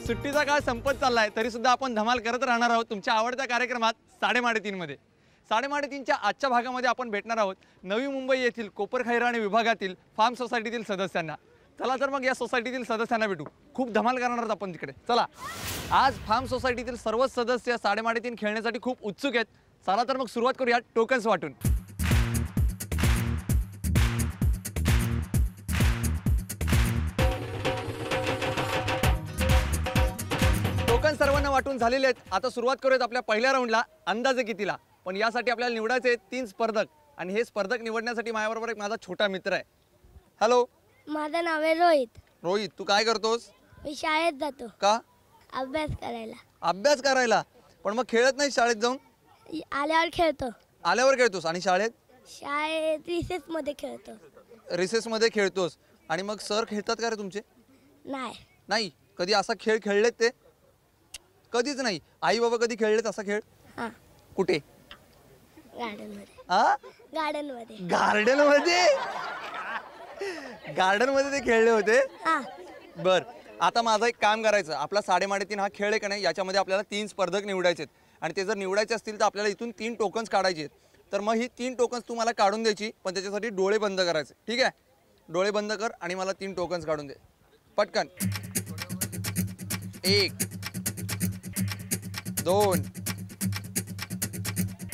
सुट्टीचा काळ संपत चाललाय तरी सुद्धा आपण धमाल करत राहणार आहोत तुमच्या आवडत्या कार्यक्रमात 3:30 मध्ये. 3:30च्या आजच्या भागामध्ये आपण भेटणार आहोत नवी मुंबई येथील कोपरखैरणे विभागातील फार्म सोसायटीतील सदस्यांना. चला तर मग या सोसायटीतील सदस्यांना भेटू. खूप धमाल करणार आहोत आपण तिकडे. चला, आज फार्म सोसायटीतील सर्वच सदस्य 3:30 खेळण्यासाठी खूप उत्सुक आहेत. चला तर मग सुरुवात करूया टोकन्स वाटून. टोकन सर्वांना वाटून झालेले आहेत. आता सुरुवात करूयात आपल्या पहिल्या राऊंडला. अंदाजे कितीला, पण यासाठी आपल्याला निवडायचे 3 स्पर्धक आणि हे स्पर्धक निवडण्यासाठी माझ्याबरोबर एक माझा छोटा मित्र आहे. हॅलो, माझं नाव आहे रोहित. रोहित, तू काय करतोस? मी शाळेत जातो. का? अभ्यास करायला. अभ्यास करायला? पण मग खेळत नाही शाळेत जाऊन? आल्यावर खेळतो. आल्यावर खेळतोस? आणि शाळेत? शाळेत रिसेस मध्ये खेळतो. रिसेस मध्ये खेळतोस? आणि मग सर खेळतात का रे तुमचे? नाही. नाही? कधी असा खेळ खेळलेत ते? कधीच नाही. आई बाबा कधी खेळलेत असा खेळ? हां, कुठे? गार्डन मध्ये. आ? गार्डन मध्ये. गार्डन मध्ये? गार्डन मध्ये ते खेळले होते? हां. बर, आता माझं एक काम करायचं. आपला 3:30 हा खेळ आहे का नाही, याच्यामध्ये आपल्याला 3 स्पर्धक निवडायचे आहेत. आणि ते जर निवडायचे असतील तर आपल्याला इथून 3 टोकन्स काढायचे आहेत. तर मग ही 3 टोकन्स तुम्हाला काढून द्यायची, पण त्याच्यासाठी डोळे बंद करायचे. ठीक आहे? डोळे बंद कर आणि मला 3 टोकन्स काढून दे पटकन. 1 2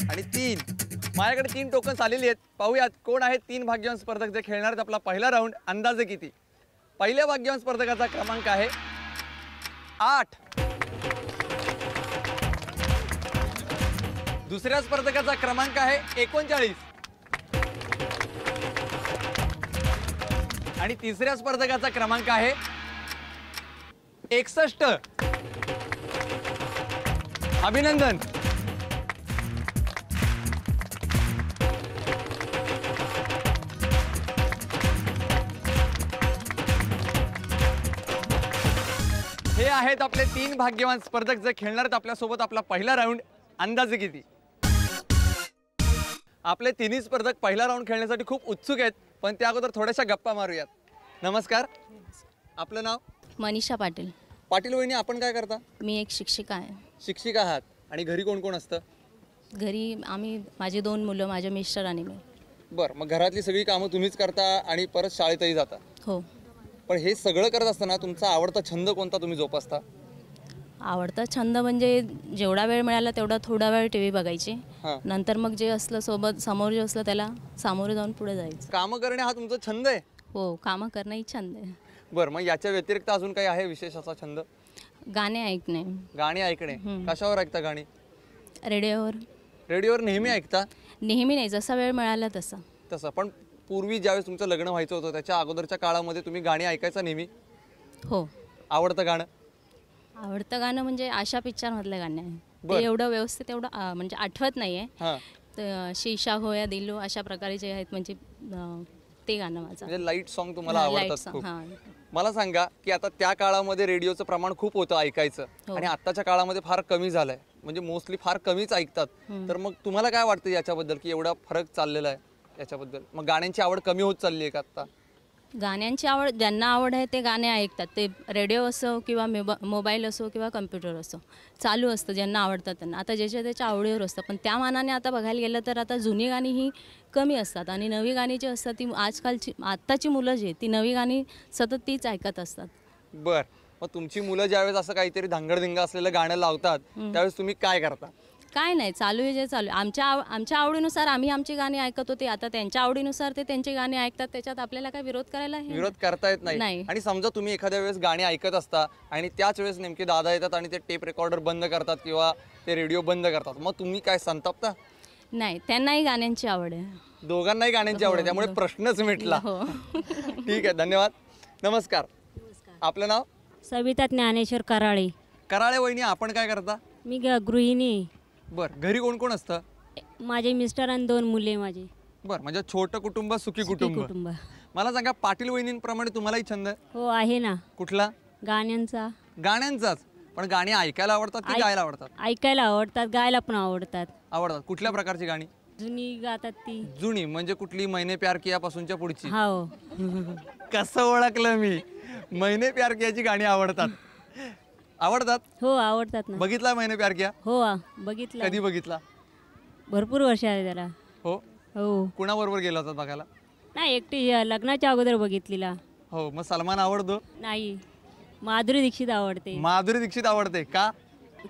आणि 3. माझ्याकडे 3 टोकन्स आलेली आहेत. पाहूयात कोण आहेत 3 भाग्यवान स्पर्धक जे खेळणार आहेत आपला पहिला राऊंड. अंदाजे किती? पहिल्या भाग्यवान स्पर्धकाचा क्रमांक आहे 8. दुसऱ्या स्पर्धकाचा क्रमांक आहे 39. आणि तिसऱ्या स्पर्धकाचा क्रमांक आहे 61. अभिनंदन. हे आहेत आपले 3 भाग्यवान स्पर्धक जे खेळणार आहेत आपल्यासोबत आपला पहिला राऊंड. अंदाजे किती? आपले 3 स्पर्धक पहिला राऊंड खेळण्यासाठी खूप उत्सुक आहेत, पण त्या अगोदर थोड्याशा गप्पा मारूयात. नमस्कार, आपलं नाव? मनीषा पाटील. पाटील वहिनी, आपण काय करता? मी एक शिक्षिका आहे. शिक्षिका आहात. आणि घरी कोण कोण असतं? घरी आम्ही, माझी 2 मुलं, माझे मिस्टर आणि मी. बरं, मग घरातली सगळी कामं तुम्हीच करता आणि परत शाळेतही जाता? हो. पण हे सगळं करत असताना तुमचा आवडता छंद कोणता तुम्ही जोपासता? आवडता छंद म्हणजे जेवढा वेळ मिळाला तेवढा थोडा वेळ TV बघायची. हां. नंतर मग जे असलं सोबत, समोर जे असलं त्याला सामोरे जाऊन पुढे जायचं. कामं करणे हा तुमचा छंद आहे? हो, कामं करणं ही छंद आहे. बरं, मग याच्या व्यतिरिक्त अजून काही आहे विशेष असा छंद? गाणे ऐकणे. गाणी ऐकणे? कशावर ऐकता गाणी? रेडिओवर. रेडिओवर नेहमी ऐकता? नेहमी नाही, जसा वेळ मिळाला तसा. तसं पण पूर्वी ज्यावेळेस तुमचं लग्न व्हायचं होतं त्याच्या अगोदरच्या काळामध्ये तुम्ही गाणी ऐकायचा नेहमी? हो. आवडतं गाणं? आवडतं गाणं म्हणजे आशा पिक्चरमधलं गाणं आहे. बरं. ते एवढं व्यवस्थित एवढं म्हणजे आठवत नाही आहे. हां, तर शीशा होया दिलो अशा प्रकारे जे आहेत म्हणजे ते गाणं माझं. म्हणजे लाईट सॉन्ग तुम्हाला हां, आवडतात लाईट खूप. हां. मला सांगा की आता त्या काळामध्ये रेडिओचं प्रमाण खूप होतं ऐकायचं, हो. आणि आत्ताच्या काळामध्ये फार कमी झालंय, म्हणजे मोस्टली फार कमीच ऐकतात. तर मग तुम्हाला काय वाटतं याच्याबद्दल की एवढा फरक चाललेला आहे याच्याबद्दल? मग गाण्यांची आवड कमी होत चालली आहे का आता? गाण्यांची आवड, ज्यांना आवड आहे ते गाणे ऐकतात. ते रेडिओ असो किंवा मोबाईल असो किंवा कम्प्युटर असो, चालू असतं ज्यांना आवडतात त्यांना. आता ज्याच्या त्याच्या आवडीवर असतं. पण त्या मानाने आता बघायला गेलं तर आता जुनी गाणी ही कमी असतात आणि नवी गाणी जी असतात ती आजकालची, आत्ताची मुलं जी आहेत ती नवी गाणी सतत तीच ऐकत असतात. बर, मग तुमची मुलं ज्यावेळेस असं काहीतरी धांगडधिंगा असलेलं गाणं लावतात त्यावेळेस तुम्ही काय करता? काय नाही, चालू आहे जे चालू आहे. आमच्या आवडीनुसार आम्ही आमची गाणी ऐकत होते. आता त्यांच्या आवडीनुसार ते त्यांची गाणी ऐकतात. त्याच्यात आपल्याला काय विरोध करायला आहे? विरोध करता येत नाही. नाही. आणि समजा तुम्ही एखाद्या वेळेस गाणी ऐकत असता आणि त्याच वेळेस नेमके दादा येतात आणि ते टेप रेकॉर्डर बंद करतात किंवा ते रेडिओ बंद करतात, मग तुम्ही काय संतापता? नाही, त्यांनाही गाण्यांची आवड आहे. दोघांनाही गाण्यांची आवड आहे, त्यामुळे प्रश्नच मिटला. हो. ठीक आहे, धन्यवाद. नमस्कार, आपलं नाव? सविता ज्ञानेश्वर कराळे. कराळे वहिनी, आपण काय करता? मी गृहिणी. बरं, घरी कोण कोण असतं? माझे मिस्टर आणि 2 मुले माझे. बरं, म्हणजे छोटं कुटुंब सुखी कुटुंब. मला सांगा, पाटील वहिनींप्रमाणे तुम्हालाही छंद आहे? हो, आहे ना. कुठला? गाण्यांचा. गाण्यांचाच? पण गाणी ऐकायला आवडतात की गायला आवडतात? ऐकायला आवडतात, गायला पण आवडतात. आवडतात. कुठल्या प्रकारची गाणी? जुनी गातात ती. जुनी म्हणजे कुठली? मैंने प्यार किया पासूनच्या पुढची? हो. कसं ओळखलं मी? मैंने प्यार कियाची गाणी आवडतात. आवडतात? हो आवडतात ना. बघितला मैंने प्यार किया? हो बघितलं. कधी बघितला? भरपूर वर्ष आले त्याला. हो. हो कुणाबरोबर गेला होता बघायला? नाही एकटी लग्नाच्या अगोदर बघितलेला. हो. मग सलमान आवडतो? नाही माधुरी दीक्षित आवडते. माधुरी दीक्षित आवडते का?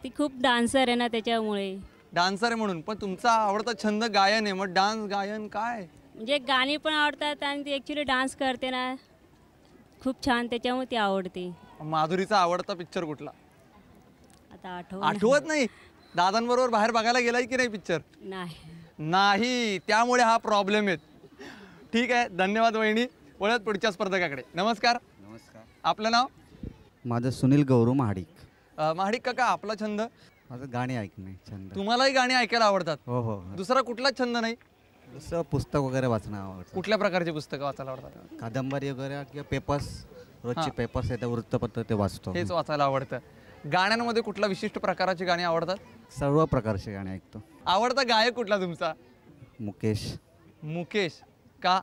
ती खूप डान्सर आहे ना त्याच्यामुळे. डान्सर आहे म्हणून. पण तुमचा आवडता छंद गायन आहे, मग डान्स गायन काय? म्हणजे गाणी पण आवडतात आणि ती ॲक्च्युली डान्स करते ना खूप छान, त्याच्यामुळे ती आवडते. माधुरीचा आवडता पिक्चर कुठला? आता आठवत नाही. दादांबरोबर बाहेर बघायला गेलाय की नाही पिक्चर? नाही. नाही, त्यामुळे हा प्रॉब्लेम आहे. ठीक आहे, धन्यवाद वहिनी. वळत पुढच्या स्पर्धकाकडे. नमस्कार. नमस्कार. आपलं नाव? माझं सुनील गौरू महाडिक. महाडिक काका, आपला छंद? माझं गाणी ऐकणे छंद. तुम्हालाही गाणी ऐकायला आवडतात? हो हो. दुसरा कुठलाच छंद नाही? जसं पुस्तक वगैरे वाचणं आवडतं. कुठल्या प्रकारची पुस्तकं वाचायला आवडतात? कादंबरी वगैरे किंवा पेपर्स, रोजचे पेपर्स येतात, वृत्तपत्र ते वाचतो. हेच वाचायला आवडतं. गाण्यांमध्ये कुठल्या विशिष्ट प्रकाराची गाणी आवडतात? सर्व प्रकारचे गाणी ऐकतो. आवडता गायक कुठला तुमचा? मुकेश. मुकेश का?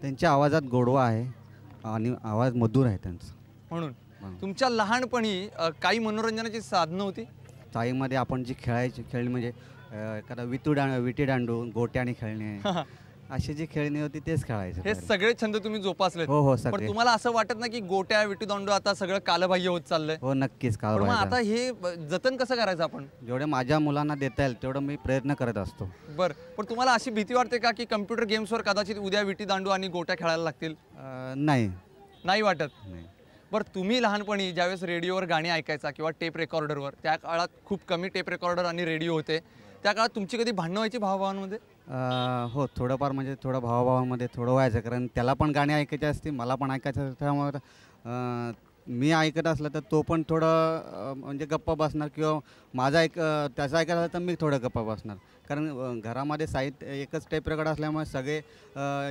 त्यांच्या आवाजात गोडवा आहे आणि आवाज मधुर आहे त्यांचा. म्हणून. तुमच्या लहानपणी काही मनोरंजनाची साधनं होती? चाळीमध्ये आपण जी खेळली म्हणजे एखादा विटी दांडू गोट्याने खेळणे अशी जी खेळणी होती तेच खेळायचे. हे सगळे छंद तुम्ही जोपासलेत? हो हो पण सगळे. तुम्हाला असं वाटत ना की गोट्या विटीदांडू आता सगळं कालबाह्य होत चाललंय? हो नक्कीच. पण मग आता हे जतन कसं करायचं आपण? जेवढे माझ्या मुलांना देता येईल तेवढं मी प्रयत्न करत असतो. बरं, पण तुम्हाला अशी भीती वाटते का की कम्प्युटर गेम्सवर कदाचित उद्या विटीदांडू आणि गोट्या खेळायला लागतील? नाही. नाही वाटत? नाही. बरं, तुम्ही लहानपणी ज्यावेळेस रेडिओवर गाणी ऐकायचा किंवा टेप रेकॉर्डरवर, त्या काळात खूप कमी टेप रेकॉर्डर आणि रेडिओ होते, त्या काळात तुमची कधी भांडणं व्हायची भावाभावांमध्ये? हो थोडंफार म्हणजे थोडं भावाभावांमध्ये थोडं व्हायचं, कारण त्याला पण गाणी ऐकायची असते, मला पण ऐकायचं असतं. त्यामुळे मी ऐकत असलं तर तो पण थोडं म्हणजे गप्पा बसणार किंवा त्याचं ऐकायचं असलं तर मी थोडं गप्पा बसणार. कारण घरामध्ये साहित्य एकच टेप रेकॉर्ड असल्यामुळे सगळे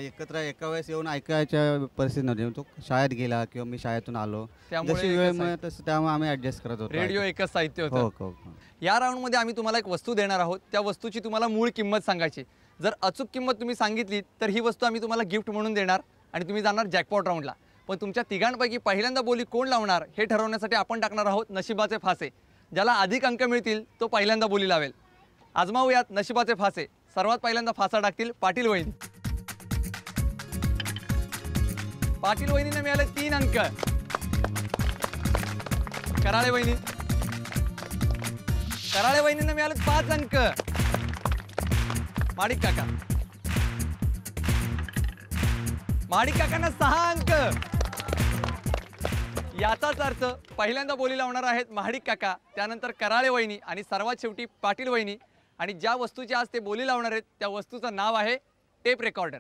एकत्र एका वेळेस येऊन ऐकायच्या परिस्थिती नव्हती. तो शाळेत गेला किंवा मी शाळेतून आलो, जशी वेळ मिळत तसं त्यामुळे आम्ही ॲडजस्ट करत होतो. रेडिओ एकच साहित्य हो होतं. हो. या राऊंडमध्ये आम्ही तुम्हाला एक वस्तू देणार आहोत. त्या वस्तूची तुम्हाला मूळ किंमत सांगायची. जर अचूक किंमत तुम्ही सांगितली तर ही वस्तू आम्ही तुम्हाला गिफ्ट म्हणून देणार आणि तुम्ही जाणार जॅकपॉट राऊंडला. पण तुमच्या तिघांपैकी पहिल्यांदा बोली कोण लावणार हे ठरवण्यासाठी आपण टाकणार आहोत नशिबाचे फासे. ज्याला अधिक अंक मिळतील तो पहिल्यांदा बोली लावेल. आजमावूयात नशिबाचे फासे. सर्वात पहिल्यांदा फासा टाकतील पाटील वहिनी. पाटील वहिनीने मिळाले 3 अंक. कराळे वहिनीने मिळाले 5 अंक. महाडिक काकांना 6 अंक. याचाच अर्थ पहिल्यांदा बोली लावणार आहेत महाडिक काका, त्यानंतर कराळे वहिनी आणि सर्वात शेवटी पाटील वहिनी. आणि ज्या वस्तूची आज ते बोली लावणार आहेत त्या वस्तूचं नाव आहे टेप रेकॉर्डर.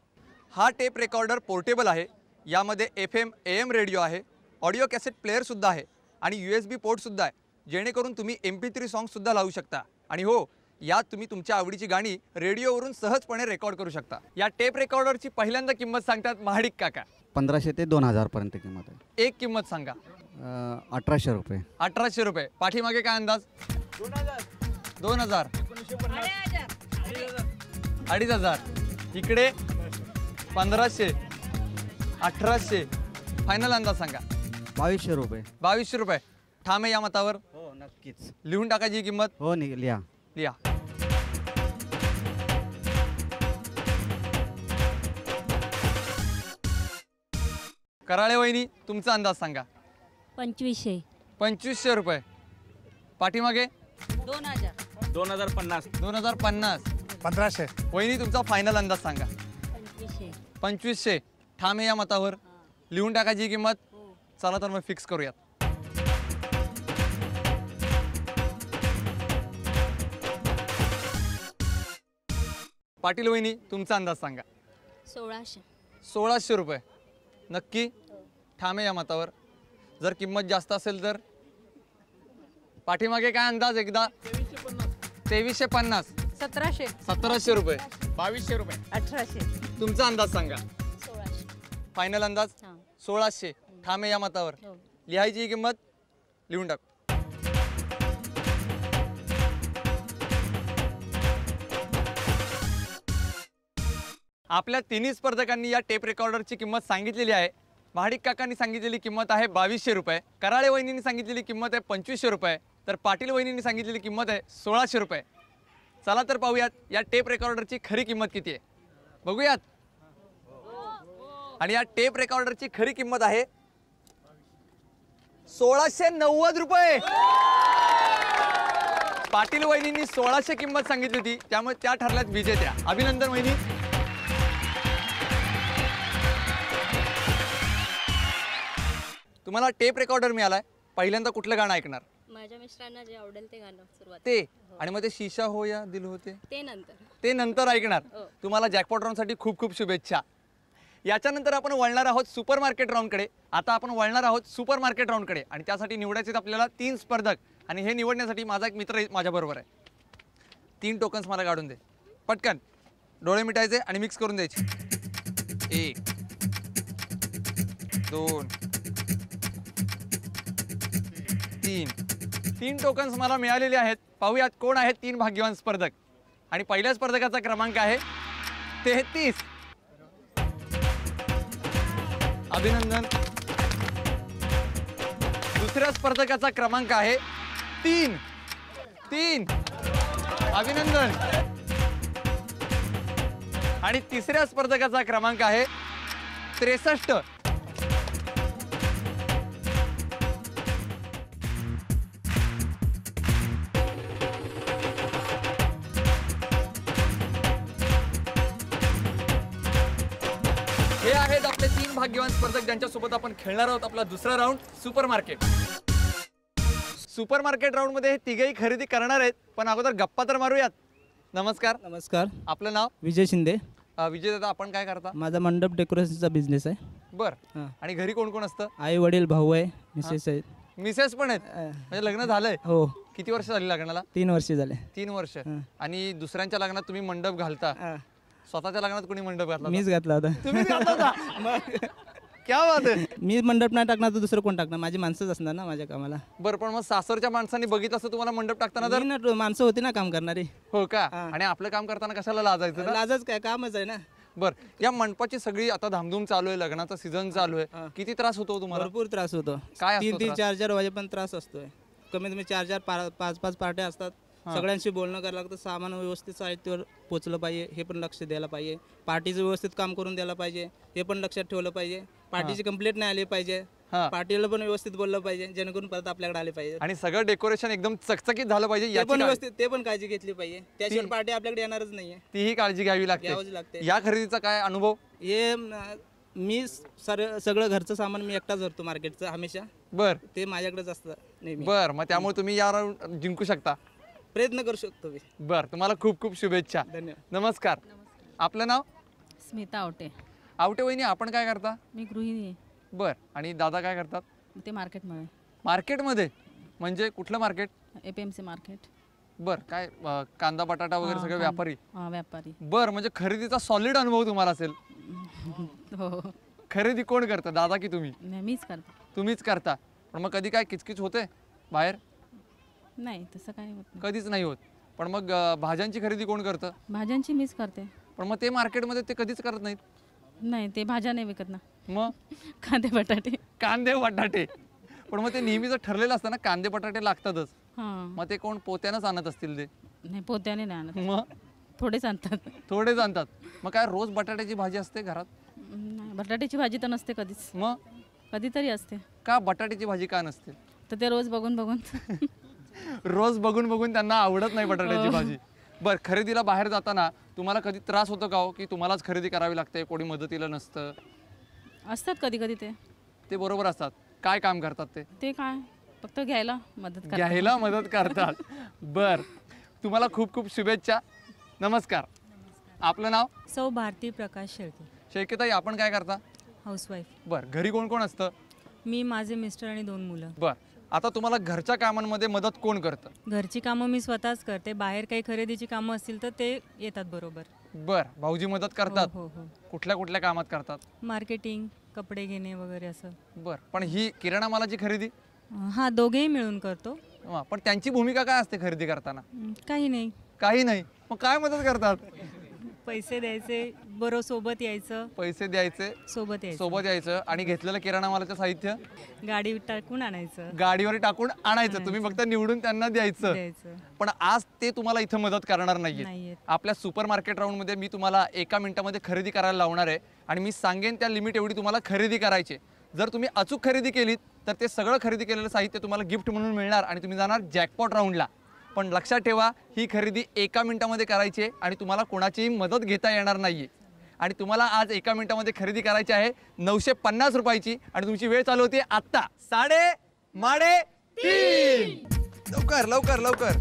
हा टेप रेकॉर्डर पोर्टेबल आहे. यामध्ये FM AM रेडिओ आहे, ऑडिओ कॅसेट प्लेअरसुद्धा आहे आणि USB पोर्टसुद्धा आहे, जेणेकरून तुम्ही MP3 सॉंगसुद्धा लावू शकता. आणि हो, यात तुम्ही तुमच्या आवडीची गाणी रेडिओवरून सहजपणे रेकॉर्ड करू शकता. या टेप रेकॉर्डरची पहिल्यांदा किंमत सांगतात महाडिक काका. 1500 ते 2000 पर्यंत किंमत आहे. एक किंमत सांगा. 1800 रुपये. 1800 रुपये. पाठीमागे काय अंदाज? 2000. 2500. इकडे 1500. 1800. फायनल अंदाज सांगा. 2200 रुपये. 2200 रुपये. ठाम आहे या मतावर? हो नक्कीच. लिहून टाकायची ही किंमत. हो लिहा. कराळे वहिनी, तुमचा अंदाज सांगा. 2500. 2500 रुपये. पाठीमागे 2000. 2050. 1500. वहिनी, तुमचा फायनल अंदाज सांगा. 2500. 2500. ठाम आहे या मतावर? लिहून टाकायची ही किंमत. चला तर मग फिक्स करूयात. पाटील वहिनी, तुमचा अंदाज सांगा. 1600. 1600 रुपये. नक्की? ठाम आहे या मतावर? जर किंमत जास्त असेल तर? पाठीमागे काय अंदाज एकदा? 2350. 1700. 1700 रुपये. 2200 रुपये. 1800. तुमचा अंदाज सांगा. 1600. फायनल अंदाज? 1600. ठाम आहे या मतावर? लिहायची ही किंमत. लिहून टाक. आपल्या तिन्ही स्पर्धकांनी या टेप रेकॉर्डरची किंमत सांगितलेली आहे. महाडिक काकांनी सांगितलेली किंमत आहे 2200 रुपये, कराळे वहिनींनी सांगितलेली किंमत आहे 2500 रुपये, तर पाटील वहिनींनी सांगितलेली किंमत आहे 1600 रुपये. चला तर पाहूयात या टेप रेकॉर्डरची खरी किंमत किती आहे, बघूयात. आणि या टेप रेकॉर्डरची खरी किंमत आहे 1690 रुपये. पाटील वहिनींनी 1600 किंमत सांगितली होती, त्यामुळे त्या ठरल्यात विजेत्या. अभिनंदन वहिनी. तुम्हाला टेप रेकॉर्डर मिळालाय, पहिल्यांदा कुठलं गाणं ऐकणार? माझ्या मिस्टरांना जे आवडेल ते गाणं सुरुवात ते आणि मग ते शीशा हो या दिल होते ते नंतर ऐकणार. तुम्हाला जॅकपॉट राऊंडसाठी खूप खूप शुभेच्छा. याच्यानंतर आपण वळणार आहोत सुपर मार्केट राऊंडकडे. आता आपण वळणार आहोत सुपर मार्केट राऊंडकडे आणि त्यासाठी निवडायचे आपल्याला 3 स्पर्धक. आणि हे निवडण्यासाठी माझा एक मित्र माझ्याबरोबर आहे. 3 टोकन्स मला काढून दे पटकन. डोळे मिटायचे आणि मिक्स करून द्यायचे. 1 2 3 टोकन्स मला मिळालेले आहेत. पाहूयात कोण आहेत 3 भाग्यवान स्पर्धक. आणि पहिल्या स्पर्धकाचा क्रमांक आहे 33. अभिनंदन. दुसऱ्या स्पर्धकाचा क्रमांक आहे 3. अभिनंदन. आणि तिसऱ्या स्पर्धकाचा क्रमांक आहे 63. हे आहेत आपले 3 भाग्यवान स्पर्धक ज्यांच्यासोबत आपण खेळणार आहोत आपला दुसरा round super market. Super market round मध्ये हे तिघेही खरेदी करणार आहेत, पण अगोदर गप्पा तर मारूयात. नमस्कार. नमस्कार. आपलं नाव? विजय शिंदे. विजय दादा, आपण काय करता? माझा मंडप डेकोरेशनचा बिझनेस आहे. बर. हां. आणि घरी कोण कोण असतं? आई वडील भाऊ आहे, मिसेस आहेत. मिसेस पण आहेत? म्हणजे लग्न झालंय? हो. किती वर्ष झाली लग्नाला? 3 वर्ष झाले. 3 वर्ष. आणि दुसऱ्यांच्या लग्नात तुम्ही मंडप घालता, स्वतःच्या लग्नात कोणी मंडप घातला? मीच घातला होता. तुम्हीच घातला होता? क्या बात आहे. मी मंडप नाही टाकणार तर दुसरं कोण टाकणार? माझी माणसंच असणार ना माझ्या कामाला. बरं, पण मग सासरच्या माणसांनी बघितलं असतं तुम्हाला मंडप टाकताना तर? मी ना माणसं होती ना काम करणारी. हो का? आणि आपलं काम करताना कशाला लाजायचं ना? लाजच काय, कामच आहे ना. बर, या मंडपाची सगळी आता धामधूम चालू आहे, लग्नाचा सीझन चालू आहे. किती त्रास होतो तुम्हाला? भरपूर त्रास होतो. काय असतो 3-3, त्रास? 4-4 वाजेपर्यंत त्रास असतोय. कमीत कमी 4-4, 5-5 पार्ट्या असतात. सगळ्यांशी बोलणं करायला लागतं. सामान व्यवस्थित साहित्यावर पोचलं पाहिजे, हे पण लक्ष द्यायला पाहिजे. पार्टीचं व्यवस्थित काम करून द्यायला पाहिजे, हे पण लक्षात ठेवलं पाहिजे. पार्टीची कंप्लेंट नाही आली पाहिजे. पार्टीला पण व्यवस्थित बोललं पाहिजे, जेणेकरून परत आपल्याकडे आले पाहिजे. आणि सगळं डेकोरेशन एकदम चकचकीत झालं पाहिजे, ते पण व्यवस्थित, ते पण काळजी घेतली पाहिजे. त्याशिवाय पार्टी आपल्याकडे येणारच नाहीये. तीही काळजी घ्यावी घ्यावीच लागते. लागते. या खरेदीचा काय अनुभव? हे मी सगळं घरचं सामान मी एकटाच धरतो मार्केटचं हमेशा. बर. ते माझ्याकडेच असतं नेहमी. बर, मग त्यामुळे तुम्ही या राऊंड जिंकू शकता. प्रयत्न करू शकतो मी. बर, तुम्हाला खूप खूप शुभेच्छा. धन्यवाद. नमस्कार. आपलं नाव? स्मिता आवटे. आवटे वहिनी, आपण काय करता? मी गृहिणी आहे. बर. आणि दादा काय करतात? ते मार्केटमध्ये. मार्केटमध्ये? म्हणजे कुठलं मार्केट? APMC market. बर. काय कांदा बटाटा वगैरे सगळे व्यापारी? व्यापारी. बर, म्हणजे खरेदीचा सॉलिड अनुभव तुम्हाला असेल. हो. खरेदी कोण करतं, दादा की तुम्ही? मीच करते. तुम्हीच करता. पण मग कधी काय किचकिच होते बाहेर? नाही, तसं काही होत नाही. कधीच नाही होत. पण मग भाज्यांची खरेदी कोण करतं? भाज्यांची मीच करते. पण मग ते मार्केटमध्ये ते कधीच करत नाहीत. नाही, ते भाज्या नाही विकत ना. मग कांदे बटाटे. कांदे बटाटे. पण मग ते नेहमीच ठरलेलं असतं ना, कांदे बटाटे लागतातच. हां. मग ते कोण पोत्यानंच आणत असतील ते? नाही, पोत्याने नाही आणत. मग थोडेच आणतात. थोडेच आणतात. मग काय रोज बटाट्याची भाजी असते घरात? नाही, बटाट्याची भाजी तर नसते कधीच. मग कधीतरी असते. का बटाट्याची भाजी का नसते? तर ते रोज बघून बघून. रोज बघून बघून त्यांना आवडत नाही बटाट्याची भाजी. बर, खरेदीला बाहेर जाताना तुम्हाला कधी त्रास होतो का हो, की तुम्हालाच खरेदी करावी लागते, कोणी मदतीला नसतं? असतात कधी कधी ते बरोबर असतात. काय काम करतात ते? ते काय फक्त घ्यायला मदत करतात. घ्यायला मदत करतात. बर, तुम्हाला खूप खूप शुभेच्छा. नमस्कार. आपलं नाव? सौ भारती प्रकाश शेळके. शेळकेताई, आपण काय करता? हाऊसवाईफ. बर. घरी कोण कोण असतं? मी, माझे मिस्टर आणि 2 मुलं. बर. आता तुम्हाला घरच्या कामांमध्ये मदत कोण करतं? घरची कामं मी स्वतःच करते. बाहेर काही खरेदीची कामं असतील तर ते येतात बरोबर. बर. भाऊजी मदत करतात? हो हो. कुठल्या कुठल्या कामात करतात? मार्केटिंग, कपडे घेणे वगैरे असं. बर. पण ही किराणा मालाची खरेदी? हां, दोघेही मिळून करतो. पण त्यांची भूमिका काय असते खरेदी करताना? काही नाही. काही नाही. मग काय मदत करतात? पैसे द्यायचे, बरोबर सोबत यायचं, पैसे द्यायचे, सोबत सोबत यायचं आणि घेतलेलं किराणा मालाचं साहित्य गाडी टाकून आणायचं, गाडीवर टाकून आणायचं. तुम्ही फक्त निवडून त्यांना द्यायचं. पण आज ते तुम्हाला इथं मदत करणार नाहीये. आपल्या सुपर मार्केट राऊंडमध्ये मी तुम्हाला 1 मिनिटामध्ये खरेदी करायला लावणार आहे आणि मी सांगेन त्या लिमिट एवढी तुम्हाला खरेदी करायची. जर तुम्ही अचूक खरेदी केलीत तर ते सगळं खरेदी केलेलं साहित्य तुम्हाला गिफ्ट म्हणून मिळणार आणि तुम्ही जाणार जॅकपॉट राऊंडला. पण लक्षात ठेवा, ही खरेदी 1 मिनिटामध्ये करायची आहे आणि तुम्हाला कोणाचीही मदत घेता येणार नाहीये. आणि तुम्हाला आज 1 मिनिटामध्ये खरेदी करायची आहे 950 रुपयाची आणि तुमची वेळ चालू होती आत्ता 3:30. लवकर लवकर लवकर.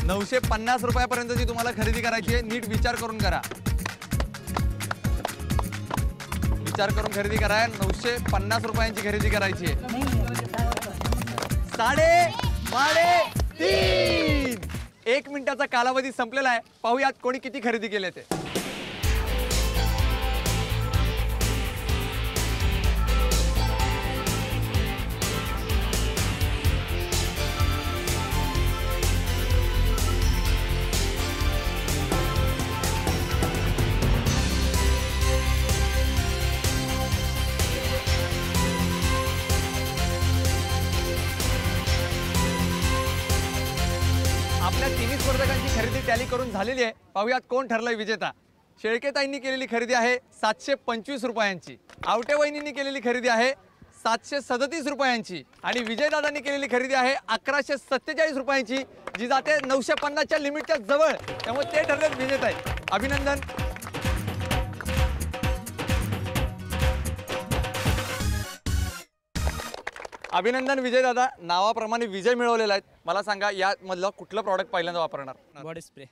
950 रुपयापर्यंतची तुम्हाला खरेदी करायची आहे. नीट विचार करून करा, विचार करून खरेदी करा. 950 रुपयांची खरेदी करायची आहे. 3:30. 1 मिनिटाचा कालावधी संपलेला आहे. पाहूयात कोणी किती खरेदी केले ते. आपल्या तिन्ही स्पर्धकांची खरेदी टॅली करून झालेली आहे. पाहूयात कोण ठरलंय विजेता. शेळकेताईंनी केलेली खरेदी आहे 725 रुपयांची. आवटे वहिनींनी केलेली खरेदी आहे 737 रुपयांची आणि विजयदादांनी केलेली खरेदी आहे 1147 रुपयांची, जी जाते 950च्या लिमिटच्या जवळ. त्यामुळे ते ठरले विजेता आहे. अभिनंदन. अभिनंदन विजयदादा, नावाप्रमाणे विजय मिळवलेला आहे. मला सांगा, यामधलं कुठलं प्रॉडक्ट पहिल्यांदा वापरणार? Body spray.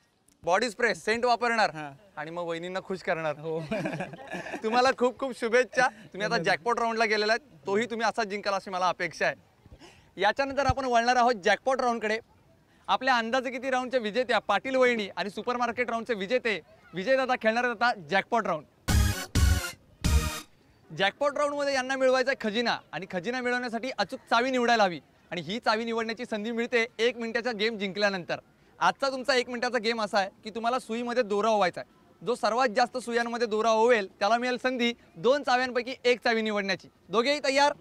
Body spray, scent वापरणार आणि मग वहिनींना खुश करणार. हो. तुम्हाला खूप खूप शुभेच्छा. तुम्ही आता जॅकपॉट राऊंडला गेलेला आहे, तोही तुम्ही असाच जिंकाल अशी मला अपेक्षा आहे. याच्यानंतर आपण वळणार आहोत जॅकपॉट राऊंडकडे. आपल्या अंदाजे किती राऊंडच्या विजेत्या पाटील वहिनी आणि सुपर मार्केट राऊंडचे विजेते विजयदादा खेळणार आहेत आता जॅकपॉट राऊंड. जॅकपॉट राऊंडमध्ये यांना मिळवायचा आहे खजिना आणि खजिना मिळवण्यासाठी अचूक चावी निवडायला हवी आणि ही चावी निवडण्याची संधी मिळते 1 मिनिटाचा गेम जिंकल्यानंतर. आजचा तुमचा 1 मिनिटाचा गेम असा आहे की तुम्हाला सुईमध्ये दोरा ओवायचा आहे. जो सर्वात जास्त सुयांमध्ये दोरा ओवेल त्याला मिळेल संधी 2 चाव्यांपैकी 1 चावी निवडण्याची. दोघेही तयार?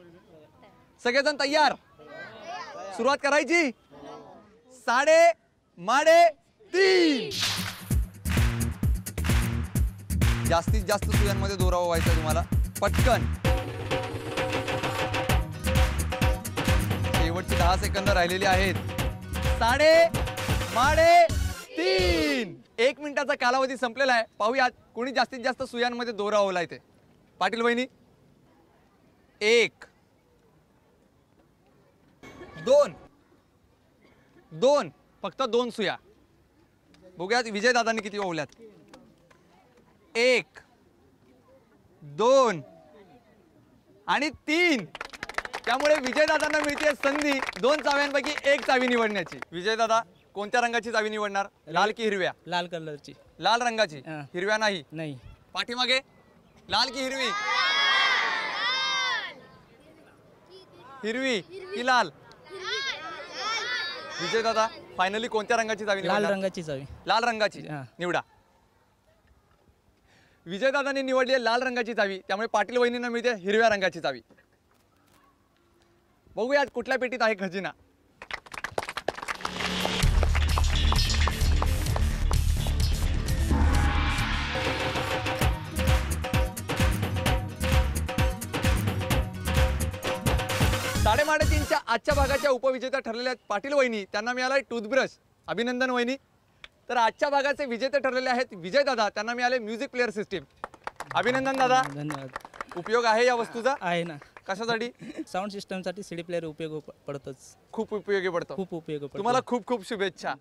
सगळेजण तयार? सुरुवात करायची. 3:30. जास्तीत जास्त सुयांमध्ये दोरा ओवायचा आहे तुम्हाला. पटकन. शेवटची 10 सेकंद राहिलेली आहेत. 3:30. 1 मिनिटाचा कालावधी संपलेला आहे. पाहूयात कोणी जास्तीत जास्त सुयांमध्ये दोरा ओवलाय ते. पाटील वहिनी. 1 2 फक्त 2 सुया. बघूयात विजयदादांनी किती ओवल्यात. 1 2 आणि 3. त्यामुळे विजयदादांना मिळते संधी 2 चाव्यांपैकी 1 चावी निवडण्याची. विजयदादा कोणत्या रंगाची चावी निवडणार? लाल की हिरव्या? लाल कलरची. लाल रंगाची. हिरव्या नाही? नाही. पाठीमागे लाल की हिरवी? हिरवी की लाल? विजयदादा फायनली कोणत्या रंगाची चावी निवडणार? लाल रंगाची चावी. लाल रंगाची निवडा. विजयदादांनी निवडली आहे लाल रंगाची चावी, त्यामुळे पाटील वहिनींना मिळते हिरव्या रंगाची चावी. बघूयात कुठल्या पेटीत आहे खजिना. साडेमाडेतीनच्या आजच्या भागाच्या उपविजेत्या ठरलेल्या पाटील वहिनी, त्यांना मिळाला टूथब्रश. अभिनंदन वहिनी. तर आजच्या भागाचे विजेते ठरलेले आहेत विजयदादा, त्यांना मिळाले म्युझिक प्लेअर सिस्टीम. अभिनंदन दादा. धन्यवाद. उपयोग आहे या वस्तूचा? आहे ना. कशासाठी? साऊंड सिस्टमसाठी CD प्लेअर उपयोग पडतोच. खूप उपयोगी पडतो. खूप उपयोग पडतो. तुम्हाला खूप खूप शुभेच्छा.